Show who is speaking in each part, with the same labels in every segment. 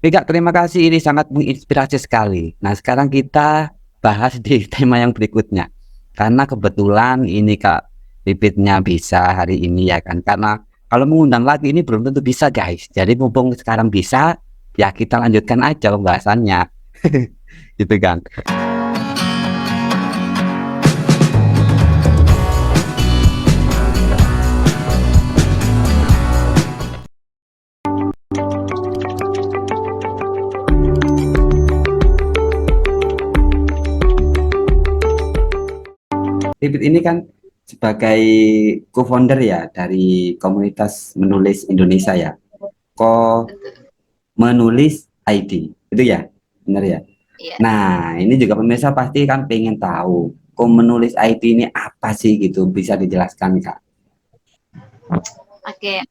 Speaker 1: Kak, terima kasih, ini sangat menginspirasi sekali. Nah, sekarang kita bahas di tema yang berikutnya. Karena kebetulan ini Kak, Pipitnya bisa hari ini ya kan. Karena kalau mengundang lagi ini belum tentu bisa guys. Jadi mumpung sekarang bisa, ya kita lanjutkan aja pembahasannya. Gitu kan. Pipit ini kan sebagai co-founder ya dari komunitas menulis Indonesia ya. Ko
Speaker 2: Betul.
Speaker 1: menulis ID. Itu ya, benar ya.
Speaker 2: Iya.
Speaker 1: Nah, ini juga pemirsa pasti kan pengen tahu, kok menulis IT ini apa sih gitu, bisa dijelaskan Kak?
Speaker 2: Oke.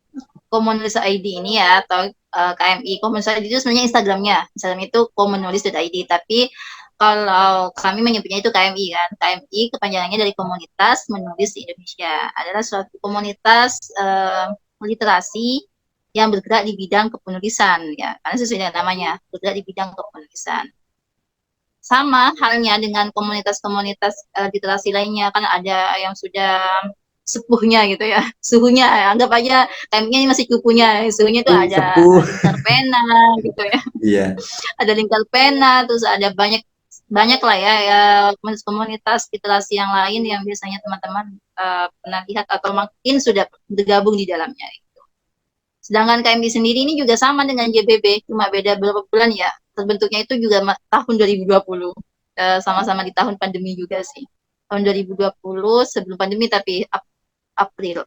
Speaker 2: Komunitas ID ini ya atau KMI komunitas ID itu sebenarnya Instagramnya. Instagram itu komenulis.id, tapi kalau kami menyebutnya itu KMI kan. KMI kepanjangannya dari Komunitas Menulis Indonesia. Adalah suatu komunitas literasi yang bergerak di bidang kepenulisan ya. Karena sesuai dengan namanya, bergerak di bidang kepenulisan. Sama halnya dengan komunitas-komunitas literasi lainnya, kan ada yang sudah sepuhnya gitu ya, suhunya anggap aja timenya ini masih cupunya, suhunya itu ada
Speaker 1: Sepuh.
Speaker 2: lingkar pena gitu ya,
Speaker 1: Iya.
Speaker 2: ada lingkar pena, terus ada banyak banyak lah ya, ya komunitas literasi yang lain yang biasanya teman-teman pernah lihat atau mungkin sudah bergabung di dalamnya. Sedangkan KMB sendiri ini juga sama dengan JBB, cuma beda beberapa bulan ya. Terbentuknya itu juga tahun 2020. Sama-sama di tahun pandemi juga sih. Tahun 2020 sebelum pandemi tapi April.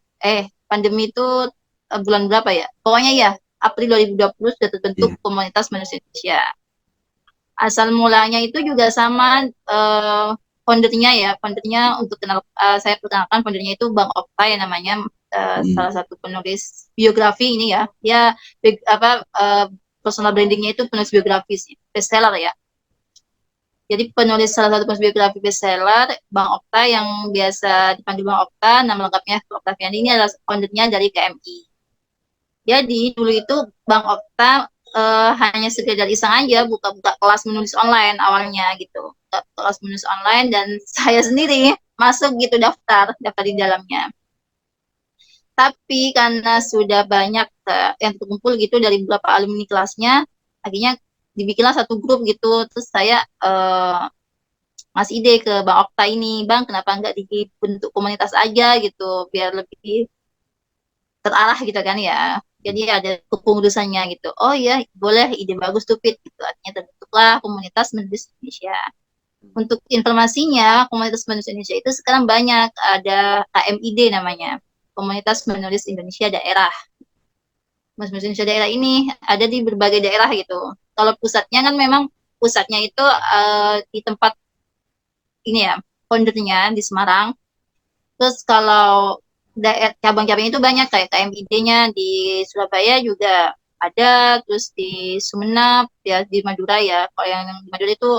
Speaker 2: Pandemi itu bulan berapa ya? Pokoknya ya, April 2020 sudah terbentuk
Speaker 1: Iya.
Speaker 2: komunitas manusia Indonesia. Asal mulanya itu juga sama foundernya ya, foundernya untuk saya perkenalkan foundernya itu Bang Opta ya namanya,
Speaker 1: Mm.
Speaker 2: salah satu penulis biografi ini ya, dia personal brandingnya itu penulis biografi sih, bestseller ya. Jadi penulis salah satu penulis biografi bestseller, Bang Okta yang biasa dipanggil Bang Okta, nama lengkapnya Oktaviani ini adalah foundernya dari KMI. Jadi dulu itu Bang Okta hanya sekedar iseng aja buka-buka kelas menulis online awalnya gitu. Buka kelas menulis online dan saya sendiri masuk gitu daftar di dalamnya. Tapi karena sudah banyak yang terkumpul gitu dari beberapa alumni kelasnya, akhirnya dibikinlah satu grup gitu. Terus saya ngasih ide ke Bang Okta ini, Bang kenapa nggak dibentuk komunitas aja gitu, biar lebih terarah gitu kan ya. Jadi ada kepengurusannya gitu. Oh iya, boleh, ide bagus tuh Pit gitu. Artinya terbentuklah komunitas menulis Indonesia. Untuk informasinya, komunitas menulis Indonesia itu sekarang banyak, ada KMID namanya. Komunitas Menulis Indonesia Daerah. Komunitas Menulis Indonesia Daerah ini ada di berbagai daerah gitu. Kalau pusatnya kan memang pusatnya itu di tempat ini ya, foundernya di Semarang. Terus kalau cabang-cabang itu banyak kayak KMID-nya di Surabaya juga ada, terus di Sumeneb ya, di Madura ya. Kalau yang di Madura itu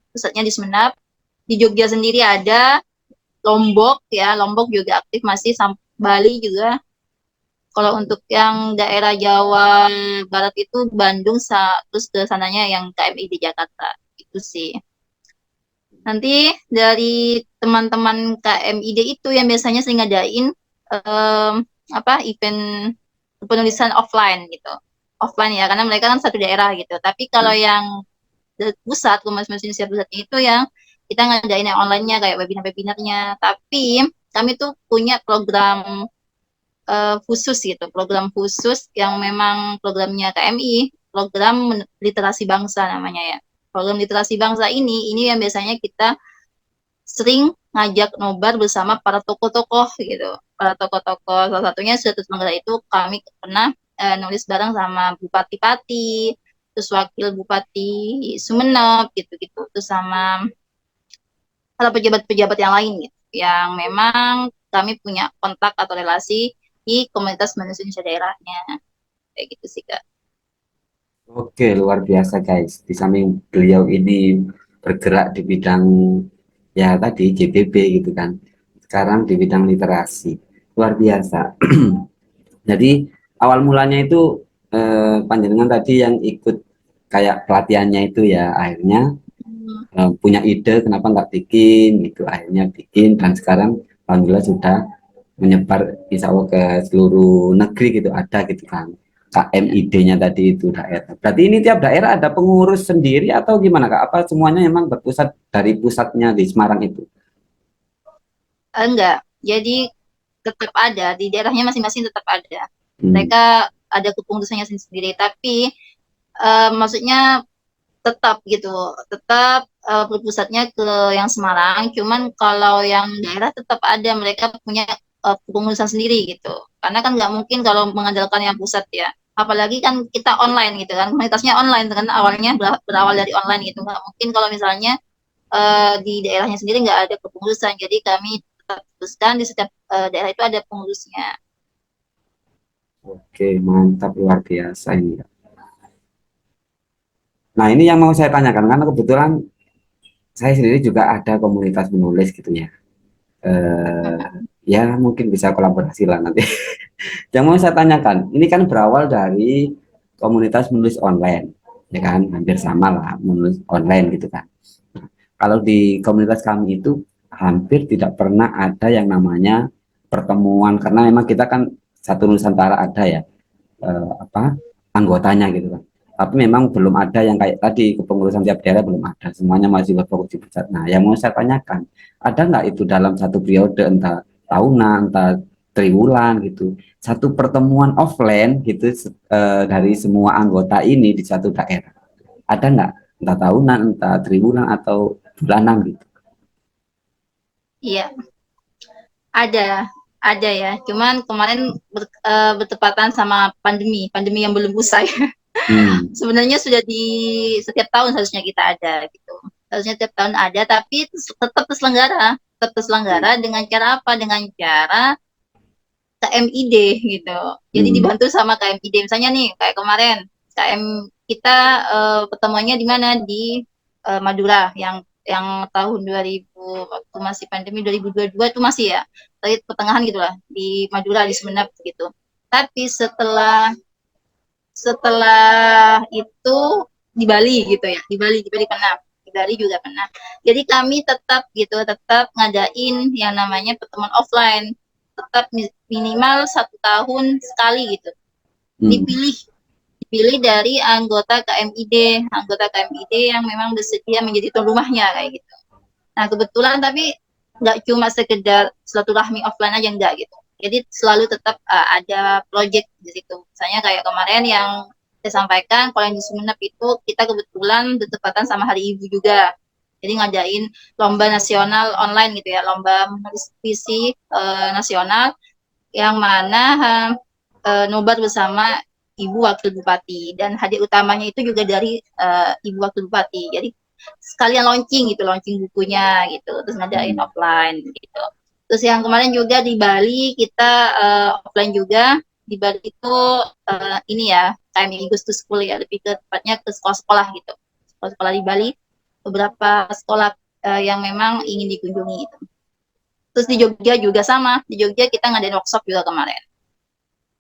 Speaker 2: pusatnya di Sumeneb. Di Jogja sendiri ada, Lombok ya, Lombok juga aktif masih, Bali juga. Kalau untuk yang daerah Jawa Barat itu Bandung, terus ke sananya yang KMI di Jakarta. Itu sih. Nanti dari teman-teman KMID itu yang biasanya sering ngadain um, event penulisan offline gitu. Offline ya, karena mereka kan satu daerah gitu. Tapi kalau yang pusat, Humas Indonesia pusat itu yang kita ngadain yang online-nya kayak webinar-webinarnya. Tapi kami tuh punya program khusus gitu, program khusus yang memang programnya KMI, program literasi bangsa namanya ya. Program literasi bangsa ini yang biasanya kita sering ngajak nobar bersama para tokoh-tokoh gitu. Para tokoh-tokoh, salah satunya Suatu Tenggara itu kami pernah nulis bareng sama Bupati Pati, terus Wakil Bupati Sumeneb gitu-gitu, terus sama para pejabat-pejabat yang lain gitu, yang memang kami punya kontak atau relasi di komunitas manusia Indonesia daerahnya. Kayak gitu sih, Kak.
Speaker 1: Oke, luar biasa guys. Di samping beliau ini bergerak di bidang ya tadi JBB gitu kan. Sekarang di bidang literasi. Luar biasa. Jadi awal mulanya itu panjenengan tadi yang ikut kayak pelatihannya itu ya akhirnya
Speaker 2: Hmm.
Speaker 1: punya ide kenapa nggak bikin gitu, akhirnya bikin dan sekarang alhamdulillah sudah menyebar insya Allah ke seluruh negeri gitu, ada gitu kan KMID-nya tadi itu daerah. Berarti ini tiap daerah ada pengurus sendiri atau gimana Kak? Apa semuanya memang berpusat dari pusatnya di Semarang itu?
Speaker 2: Enggak, jadi tetap ada di daerahnya masing-masing, tetap ada.
Speaker 1: Hmm.
Speaker 2: Mereka ada kepengurusannya sendiri, tapi maksudnya tetap gitu, tetap berpusatnya ke yang Semarang. Cuman kalau yang daerah tetap ada, mereka punya kepengurusan sendiri gitu. Karena kan nggak mungkin kalau mengandalkan yang pusat ya. Apalagi kan kita online gitu kan, komunitasnya online kan, awalnya berawal dari online gitu. Nggak mungkin kalau misalnya di daerahnya sendiri nggak ada kepengurusan. Jadi kami tetap teruskan di setiap daerah itu ada pengurusnya.
Speaker 1: Oke, mantap luar biasa ini. Nah, ini yang mau saya tanyakan karena kebetulan saya sendiri juga ada komunitas menulis gitu ya. Eh, ya mungkin bisa kolaborasi lah nanti. Yang mau saya tanyakan, ini kan berawal dari komunitas menulis online, ya kan, hampir sama lah menulis online gitu kan. Kalau di komunitas kami itu hampir tidak pernah ada yang namanya pertemuan karena memang kita kan satu Nusantara ada ya apa anggotanya gitu kan. Tapi memang belum ada yang kayak tadi kepengurusan tiap daerah belum ada, semuanya masih berfokus di pusat. Nah, yang mau saya tanyakan, ada nggak itu dalam satu periode entah tahunan, entah triwulan gitu, satu pertemuan offline gitu dari semua anggota ini di satu daerah? Ada nggak? Entah tahunan, entah triwulan atau bulanan gitu.
Speaker 2: Iya, ada, ada ya. Cuman kemarin bertepatan sama pandemi, pandemi yang belum usai.
Speaker 1: Hmm.
Speaker 2: Sebenarnya sudah di setiap tahun harusnya kita ada gitu. Harusnya setiap tahun ada, tapi tetap terselenggara. Tetap terselenggara dengan cara apa? Dengan cara KMID gitu. Jadi
Speaker 1: Hmm.
Speaker 2: dibantu sama KMID. Misalnya nih, kayak kemarin, KM kita pertemuannya di mana? Di Madura, yang tahun 2000, waktu masih pandemi 2022 itu masih ya, tapi pertengahan gitulah, di Madura, di Sumeneb gitu. Tapi setelah setelah itu di Bali gitu ya, di Bali pernah, di Bali juga pernah. Jadi kami tetap gitu, tetap ngadain yang namanya pertemuan offline, tetap minimal 1 tahun sekali gitu,
Speaker 1: Hmm.
Speaker 2: dipilih dipilih dari anggota KMID yang memang bersedia menjadi tuan rumahnya kayak gitu. Nah kebetulan tapi nggak cuma sekedar silaturahmi offline aja, enggak gitu. Jadi selalu tetap ada project di situ. Misalnya kayak kemarin yang saya sampaikan, kalau yang di Sumeneb itu kita kebetulan bertepatan sama Hari Ibu juga. Jadi ngadain lomba nasional online gitu ya, lomba menulis puisi nasional yang mana nobar bersama Ibu Wakil Bupati, dan hadiah utamanya itu juga dari Ibu Wakil Bupati. Jadi sekalian launching gitu, launching bukunya gitu, terus ngadain
Speaker 1: Hmm.
Speaker 2: offline gitu. Terus yang kemarin juga di Bali kita offline juga. Di Bali itu ini ya, KMI Goes to School ya, lebih ke tepatnya ke sekolah-sekolah gitu, sekolah-sekolah di Bali, beberapa sekolah yang memang ingin dikunjungi itu. Terus di Jogja juga sama, di Jogja kita ngadain workshop juga kemarin.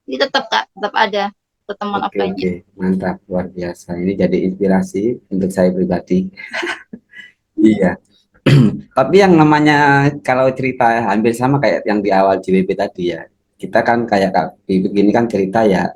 Speaker 2: Jadi tetap Kak, tetap ada pertemuan
Speaker 1: Oke,
Speaker 2: offline-nya.
Speaker 1: oke, mantap, luar biasa. Ini jadi inspirasi untuk saya pribadi. Iya. Tapi yang namanya kalau cerita hampir sama kayak yang di awal JWP tadi ya. Kita kan kayak Kak Bibit gini kan cerita ya,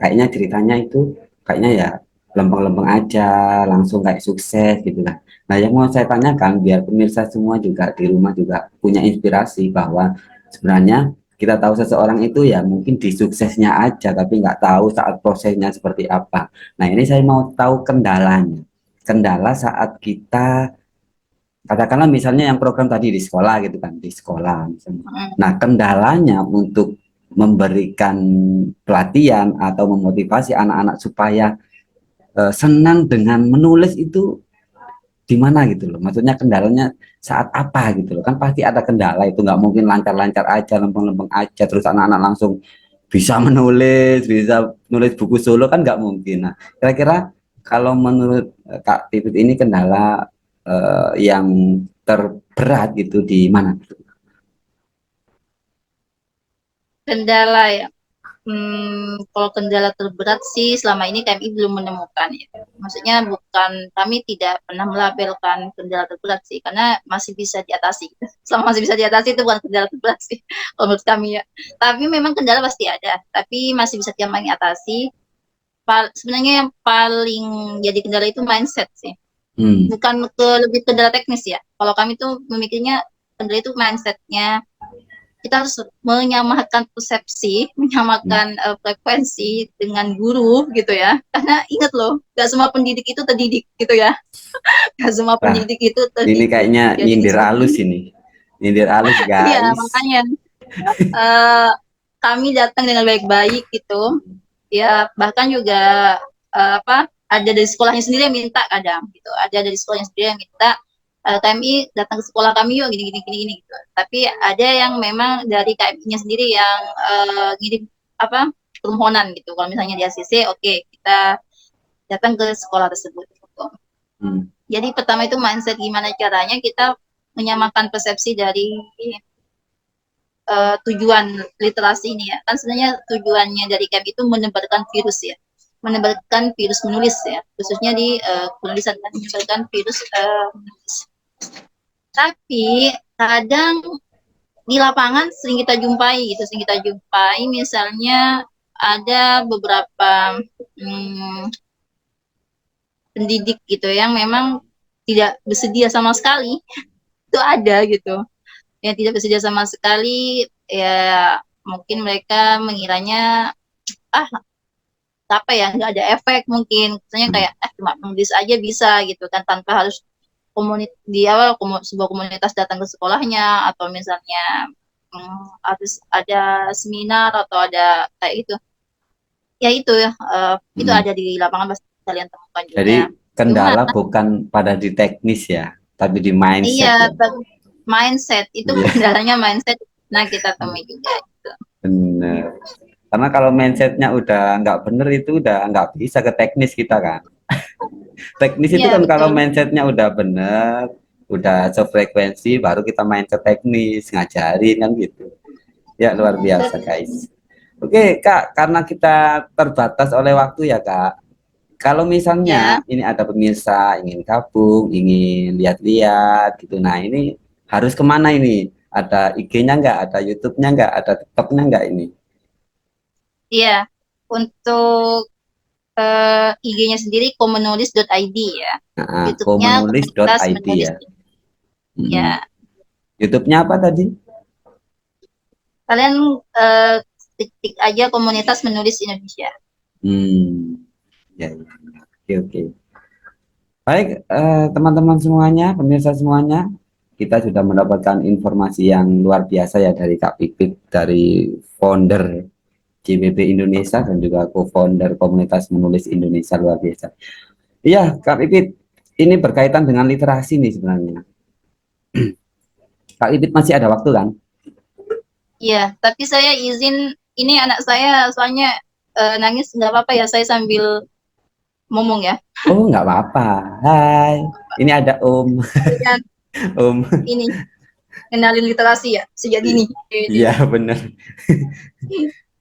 Speaker 1: kayaknya ceritanya itu kayaknya ya lempeng-lempeng aja, langsung kayak sukses gitu kan. Nah, yang mau saya tanyakan biar pemirsa semua juga di rumah juga punya inspirasi bahwa sebenarnya kita tahu seseorang itu ya mungkin di suksesnya aja, tapi nggak tahu saat prosesnya seperti apa. Nah, ini saya mau tahu kendalanya. Kendala saat kita katakanlah misalnya yang program tadi di sekolah gitu kan, di sekolah misalnya. Nah, kendalanya untuk memberikan pelatihan atau memotivasi anak-anak supaya senang dengan menulis itu di mana gitu loh. Maksudnya kendalanya saat apa gitu loh. Kan pasti ada kendala, itu nggak mungkin lancar-lancar aja, lempeng-lempeng aja terus anak-anak langsung bisa menulis, bisa nulis buku solo kan nggak mungkin. Nah, kira-kira kalau menurut Kak Pipit ini kendala yang terberat gitu di mana?
Speaker 2: Kendala ya. Kalau kendala terberat sih selama ini KMI belum menemukan ya. Maksudnya bukan, kami tidak pernah melabelkan kendala terberat sih, karena masih bisa diatasi. Selama masih bisa diatasi itu bukan kendala terberat sih, kalau menurut kami ya. Tapi memang kendala pasti ada, tapi masih bisa kami atasi. Sebenarnya yang paling jadi kendala itu mindset sih,
Speaker 1: Hmm.
Speaker 2: bukan lebih kendala teknis ya. Kalau kami tuh memikirnya kendala itu mindsetnya, kita harus menyamakan persepsi,
Speaker 1: Hmm.
Speaker 2: menyamakan frekuensi dengan guru gitu ya. Karena ingat loh, gak semua pendidik itu terdidik gitu ya. Gak semua
Speaker 1: Nah,
Speaker 2: pendidik itu
Speaker 1: ini
Speaker 2: terdidik.
Speaker 1: kayaknya
Speaker 2: Jadi
Speaker 1: nyindir halus
Speaker 2: sering,
Speaker 1: ini. Nyindir halus,
Speaker 2: iya
Speaker 1: guys.
Speaker 2: makanya eh, kami datang dengan baik-baik gitu. Ya bahkan juga apa, ada dari sekolahnya sendiri yang minta kadang gitu. Ada dari sekolahnya sendiri yang minta, KMI datang ke sekolah kami yuk gini gini gini gini gitu. Tapi ada yang memang dari KMI-nya sendiri yang ngirim apa, permohonan gitu. Kalau misalnya di ACC, oke, kita datang ke sekolah tersebut gitu.
Speaker 1: Hmm.
Speaker 2: Jadi pertama itu mindset, gimana caranya kita menyamakan persepsi dari tujuan literasi ini ya. Kan sebenarnya tujuannya dari KMI itu menebarkan virus ya. Menebarkan virus menulis ya. Khususnya di penulisan, kan menebarkan virus menulis. Tapi kadang di lapangan sering kita jumpai gitu, sering kita jumpai misalnya ada beberapa pendidik gitu yang memang tidak bersedia sama sekali, itu ada gitu, yang tidak bersedia sama sekali ya. Mungkin mereka mengiranya ah apa ya, nggak ada efek, mungkin misalnya
Speaker 1: Hmm.
Speaker 2: kayak cuma nulis aja bisa gitu kan, tanpa harus di awal sebuah komunitas datang ke sekolahnya, atau misalnya harus ada seminar atau ada kayak gitu ya. Itu ya, itu
Speaker 1: Hmm.
Speaker 2: ada di lapangan, pasti kalian temukan juga.
Speaker 1: Jadi
Speaker 2: Cuma
Speaker 1: kendala bukan pada di teknis ya, tapi di
Speaker 2: iya,
Speaker 1: mindset ya.
Speaker 2: mindset itu
Speaker 1: Iya,
Speaker 2: kendalanya mindset. Nah kita temui juga itu.
Speaker 1: bener. Karena kalau mindsetnya udah nggak bener itu udah nggak bisa ke teknis kita kan. Teknis itu
Speaker 2: Iya
Speaker 1: kan kalau
Speaker 2: betul.
Speaker 1: mindsetnya udah bener, udah sefrekuensi, baru kita main ke teknis, ngajarin kan gitu. Ya luar biasa guys. Oke Kak, karena kita terbatas oleh waktu ya Kak. Kalau
Speaker 2: Ya,
Speaker 1: misalnya ini ada pemirsa ingin gabung, ingin lihat-lihat gitu, nah ini harus kemana ini? Ada IG-nya nggak? Ada YouTube-nya nggak? Ada TikTok-nya nggak ini?
Speaker 2: iya. Untuk IG-nya sendiri komenulis.id ya.
Speaker 1: Nah,
Speaker 2: YouTube-nya komunitas
Speaker 1: komenulis.id
Speaker 2: menulis
Speaker 1: ya.
Speaker 2: ya.
Speaker 1: YouTube-nya apa tadi?
Speaker 2: Kalian ketik aja komunitas menulis Indonesia.
Speaker 1: Hmm, ya, ya. Oke, oke. Baik, teman-teman semuanya, pemirsa semuanya, kita sudah mendapatkan informasi yang luar biasa ya dari Kak Pipit, dari founder JBB Indonesia dan juga co-founder komunitas menulis Indonesia, luar biasa. Iya, Kak Pipit, ini berkaitan dengan literasi nih sebenarnya. Kak Pipit masih ada waktu kan?
Speaker 2: Iya, tapi saya izin, ini anak saya soalnya nangis, nggak apa-apa ya saya sambil ngomong ya.
Speaker 1: Oh, nggak apa-apa. Hai, ini ada Om.
Speaker 2: Kalian
Speaker 1: Om.
Speaker 2: ini kenalin literasi ya sejak dini.
Speaker 1: Iya, benar.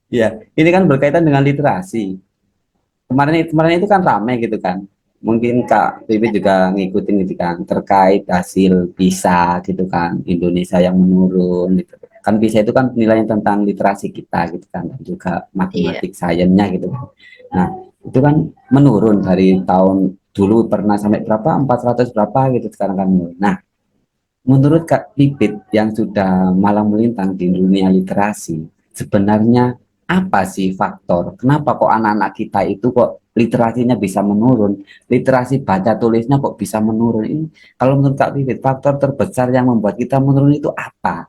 Speaker 1: Iya, ini kan berkaitan dengan literasi. Kemarin itu kan ramai gitu kan. Mungkin Kak Pipit juga ngikutin gitu kan terkait hasil PISA gitu kan, Indonesia yang menurun gitu. Kan PISA itu kan penilaian tentang literasi kita gitu kan, dan juga
Speaker 2: Iya,
Speaker 1: matematik sainsnya gitu kan. Nah, itu kan menurun dari tahun dulu pernah sampai berapa, 400 berapa gitu, sekarang kan menurun. Nah, menurut Kak Pipit yang sudah malang melintang di dunia literasi, sebenarnya apa sih faktor? Kenapa kok anak-anak kita itu kok literasinya bisa menurun? Literasi baca tulisnya kok bisa menurun? Ini kalau menurut Kak Pipit, faktor terbesar yang membuat kita menurun itu apa?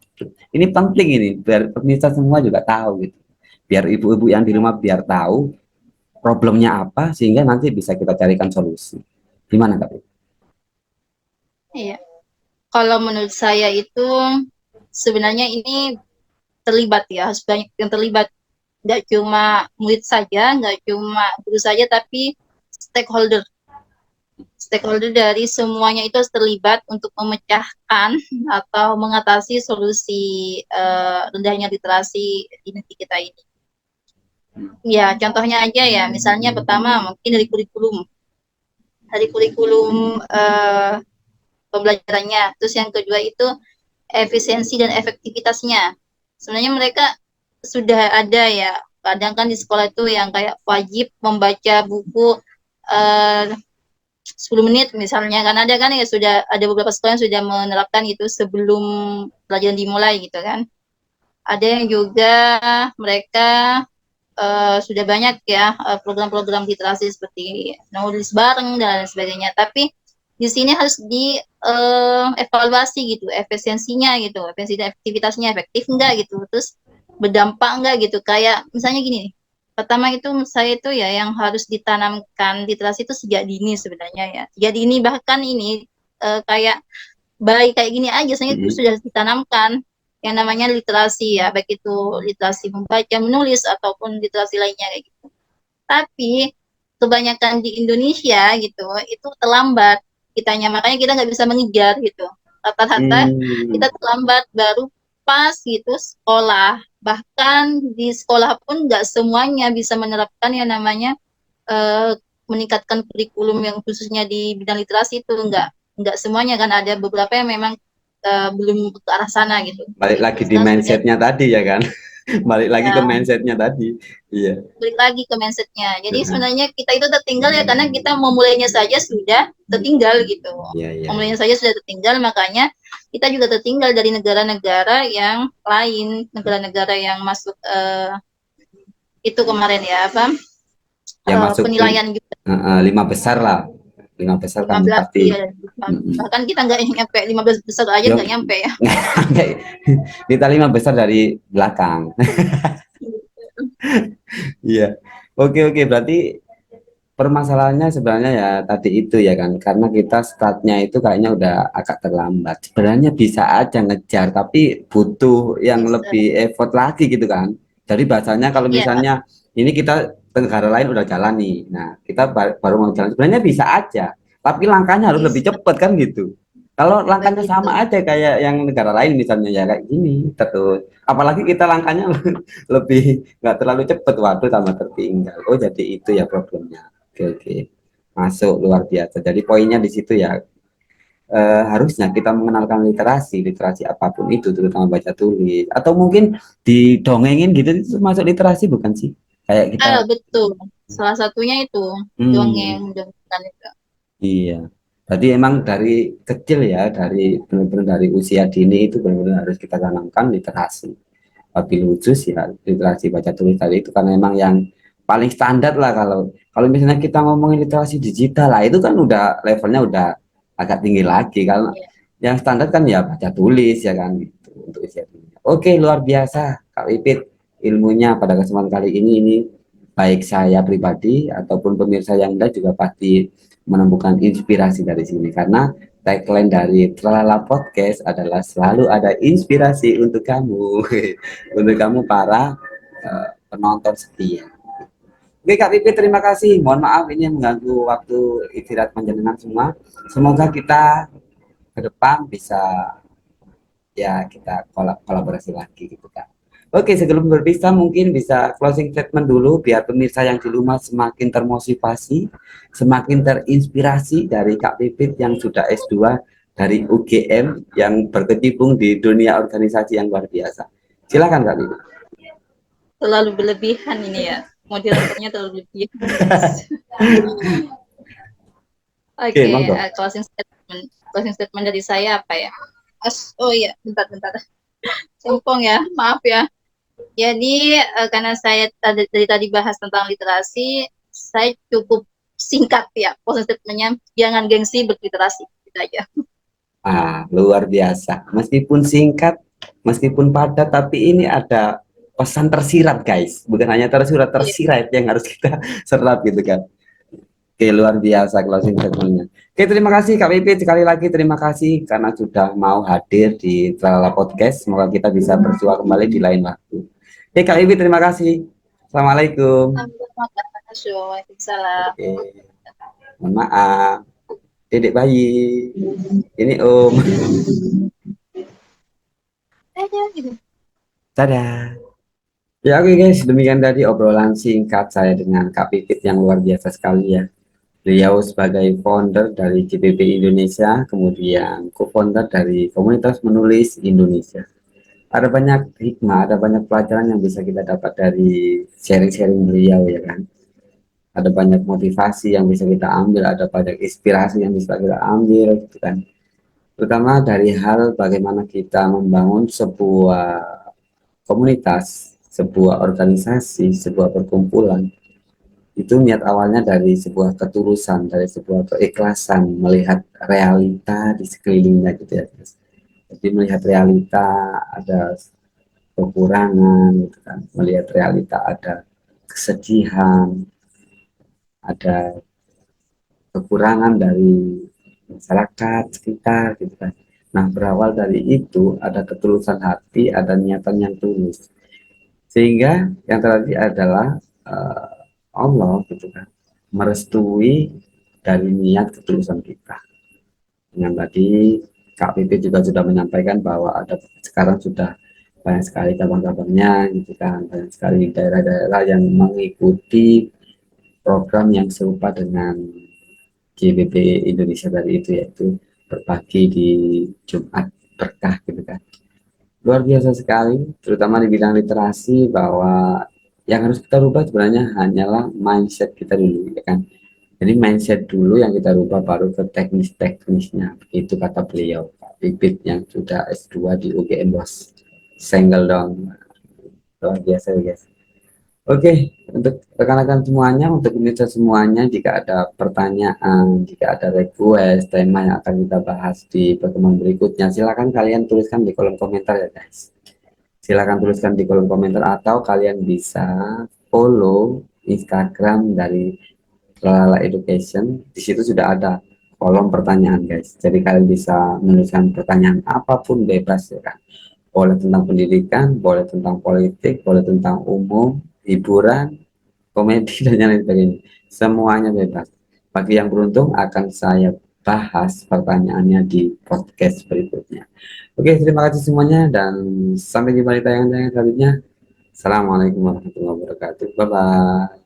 Speaker 1: Ini penting ini, biar pemirsa semua juga tahu gitu. Biar ibu-ibu yang di rumah biar tahu problemnya apa, sehingga nanti bisa kita carikan solusi. Gimana Kak Pipit?
Speaker 2: iya. Kalau menurut saya itu sebenarnya ini terlibat ya, harus banyak yang terlibat. Nggak cuma murid saja, nggak cuma guru saja, tapi stakeholder. Stakeholder dari semuanya itu harus terlibat untuk memecahkan atau mengatasi solusi rendahnya literasi di negeri kita ini. Ya, contohnya aja ya, misalnya pertama mungkin dari kurikulum pembelajarannya. Terus yang kedua itu efisiensi dan efektivitasnya. Sebenarnya mereka sudah ada ya, kadang kan di sekolah itu yang kayak wajib membaca buku eh, 10 menit misalnya, kan ada kan ya, sudah ada beberapa sekolah yang sudah menerapkan itu sebelum pelajaran dimulai gitu kan. Ada yang juga mereka sudah banyak ya program-program literasi seperti nulis bareng dan lain sebagainya. Tapi di sini harus di evaluasi gitu, efisiensinya gitu, efisiensi dan efektivitasnya efektif enggak gitu, terus berdampak enggak gitu. Kayak misalnya gini nih, pertama itu saya itu ya yang harus ditanamkan literasi itu sejak dini sebenarnya ya. Sejak dini bahkan ini kayak baik kayak gini aja saya itu
Speaker 1: Mm-mm.
Speaker 2: sudah ditanamkan yang namanya literasi ya, baik itu literasi membaca, menulis ataupun literasi lainnya kayak gitu. Tapi kebanyakan di Indonesia gitu itu terlambat kitanya, makanya kita nggak bisa mengejar gitu. Rata-rata
Speaker 1: Hmm.
Speaker 2: kita terlambat baru pas gitu sekolah. Bahkan di sekolah pun nggak semuanya bisa menerapkan yang namanya eh, meningkatkan kurikulum yang khususnya di bidang literasi itu nggak semuanya kan, ada beberapa yang memang belum ke arah sana gitu.
Speaker 1: Balik
Speaker 2: Gitu.
Speaker 1: lagi di
Speaker 2: Sekarang sudah
Speaker 1: mindsetnya tadi ya kan. Balik lagi ke
Speaker 2: ya
Speaker 1: mindsetnya tadi. Iya.
Speaker 2: balik lagi ke mindsetnya. Jadi sebenarnya kita itu tertinggal ya karena kita memulainya saja sudah tertinggal gitu.
Speaker 1: Iya, iya, iya.
Speaker 2: Memulainya saja sudah tertinggal, makanya kita juga tertinggal dari negara-negara yang lain, negara-negara yang masuk itu kemarin ya apa
Speaker 1: Ya masuk
Speaker 2: penilaian juga
Speaker 1: lima besar lah. Lima besar kan
Speaker 2: 15
Speaker 1: pasti.
Speaker 2: ya,
Speaker 1: Mm-mm.
Speaker 2: bahkan kita nggak nyampe 15 besar aja
Speaker 1: Yo,
Speaker 2: nggak nyampe ya.
Speaker 1: kita lima besar dari belakang. Iya. Oke, oke. Berarti permasalahannya sebenarnya ya tadi itu ya kan, karena kita startnya itu kayaknya udah agak terlambat. Sebenarnya bisa aja ngejar, tapi butuh yang
Speaker 2: Bisa.
Speaker 1: lebih effort lagi gitu kan. Jadi bahasanya kalau
Speaker 2: Ya,
Speaker 1: misalnya ini kita ke negara lain udah jalan nih, nah kita baru mau jalan, sebenarnya bisa aja, tapi langkahnya harus lebih
Speaker 2: bisa
Speaker 1: cepat kan gitu. Kalau langkahnya
Speaker 2: begitu.
Speaker 1: sama aja kayak yang negara lain misalnya ya kayak gini terus, apalagi kita langkahnya lebih nggak terlalu cepat, waduh tambah tertinggal. Oh jadi itu ya problemnya. Oke, oke. Masuk luar biasa. Jadi poinnya di situ ya, harusnya kita mengenalkan literasi, literasi apapun itu, terutama baca tulis, atau mungkin didongengin gitu, itu masuk literasi bukan sih? Kayak kita,
Speaker 2: Betul, salah satunya itu dongeng
Speaker 1: hmm,
Speaker 2: dongeng itu.
Speaker 1: iya. Berarti emang dari kecil ya, dari benar-benar dari usia dini itu benar-benar harus kita tanamkan literasi. Wabil khusus ya literasi baca tulis tadi itu karena memang yang paling standar lah. Kalau kalau misalnya kita ngomongin literasi digital lah itu kan udah levelnya udah agak tinggi lagi. Kalau
Speaker 2: Ya,
Speaker 1: yang standar kan ya baca tulis ya kan gitu untuk usia dini. Oke, luar biasa Kak Wipit ilmunya pada kesempatan kali ini baik saya pribadi ataupun pemirsa yang ada juga pasti menemukan inspirasi dari sini, karena tagline dari Tralala Podcast adalah selalu ada inspirasi untuk kamu, untuk kamu para penonton setia. Oke Kak Pipi, terima kasih. Mohon maaf ini mengganggu waktu istirahat panjenengan semua. Semoga kita ke depan bisa ya kita kolaborasi lagi gitu Kak. Oke, sebelum berpisah mungkin bisa closing statement dulu biar pemirsa yang di rumah semakin termotivasi, semakin terinspirasi dari Kak Pipit yang sudah S2 dari UGM yang berkecimpung di dunia organisasi yang luar biasa. Silakan Kak Pipit.
Speaker 2: terlalu berlebihan ini ya, moderatornya terlalu berlebihan.
Speaker 1: Oke,
Speaker 2: Oke,
Speaker 1: monggo.
Speaker 2: closing statement dari saya apa ya? Oh iya, bentar-bentar. Sempong ya, maaf ya. Jadi karena saya dari tadi bahas tentang literasi, saya cukup singkat ya. Closing statementnya, jangan gengsi berliterasi. Gitu aja.
Speaker 1: Luar biasa. Meskipun singkat, meskipun padat, tapi ini ada pesan tersirat, guys. Bukan hanya tersurat,
Speaker 2: Iya.
Speaker 1: tersirat yang harus kita serap gitu kan. Oke, luar biasa closing statementnya. Oke, terima kasih Kak Pipit. Sekali lagi terima kasih karena sudah mau hadir di Tralala Podcast. Semoga kita bisa bersua kembali di lain waktu. Oke, Kak Pipit, terima kasih. Assalamualaikum.
Speaker 2: Waalaikumsalam.
Speaker 1: Oke, mohon maaf. Dedek bayi. Ini Om.
Speaker 2: Ada gitu.
Speaker 1: Dadah. Ya oke guys, demikian tadi obrolan singkat saya dengan Kak Pipit yang luar biasa sekali ya. Beliau sebagai founder dari JPP Indonesia, kemudian co-founder dari komunitas menulis Indonesia. Ada banyak hikmah, ada banyak pelajaran yang bisa kita dapat dari sharing-sharing beliau ya kan. Ada banyak motivasi yang bisa kita ambil, ada banyak inspirasi yang bisa kita ambil gitu kan. Terutama dari hal bagaimana kita membangun sebuah komunitas, sebuah organisasi, sebuah perkumpulan. Itu niat awalnya dari sebuah ketulusan, dari sebuah keikhlasan melihat realita di sekelilingnya gitu ya guys. Jadi melihat realita ada kekurangan gitu kan, melihat realita ada kesedihan, ada kekurangan dari masyarakat sekitar gitu kan. Nah, berawal dari itu ada ketulusan hati, ada niatan yang tulus. Sehingga yang terjadi adalah uh, Allah gitu kan merestui dari niat ketulusan kita. Dengan tadi Kak Pipi juga sudah menyampaikan bahwa ada sekarang sudah banyak sekali cabang-cabangnya gitu kan, banyak sekali daerah-daerah yang mengikuti program yang serupa dengan GBB Indonesia tadi itu, yaitu berbagi di Jumat berkah gitu kan. Luar biasa sekali, terutama di bidang literasi, bahwa yang harus kita rubah sebenarnya hanyalah mindset kita dulu ya kan. Jadi mindset dulu yang kita rubah, baru ke teknis-teknisnya. Itu kata beliau, Pak Pipit yang sudah S2 di UGM Bos. Senggel dong. Luar biasa ya guys. Oke, untuk rekan-rekan semuanya, untuk pemirsa semuanya, jika ada pertanyaan, jika ada request, tema yang akan kita bahas di pertemuan berikutnya, silakan kalian tuliskan di kolom komentar ya guys. Silakan tuliskan di kolom komentar, atau kalian bisa follow Instagram dari Lala Education. Di situ sudah ada kolom pertanyaan guys. Jadi kalian bisa menuliskan pertanyaan apapun, bebas ya kan. Boleh tentang pendidikan, boleh tentang politik, boleh tentang umum, hiburan, komedi dan yang lain sebagainya. Semuanya bebas. Bagi yang beruntung akan saya bahas pertanyaannya di podcast berikutnya. Oke, terima kasih semuanya dan sampai jumpa di tayangan-tayangan selanjutnya. Assalamualaikum warahmatullahi wabarakatuh. Bye bye.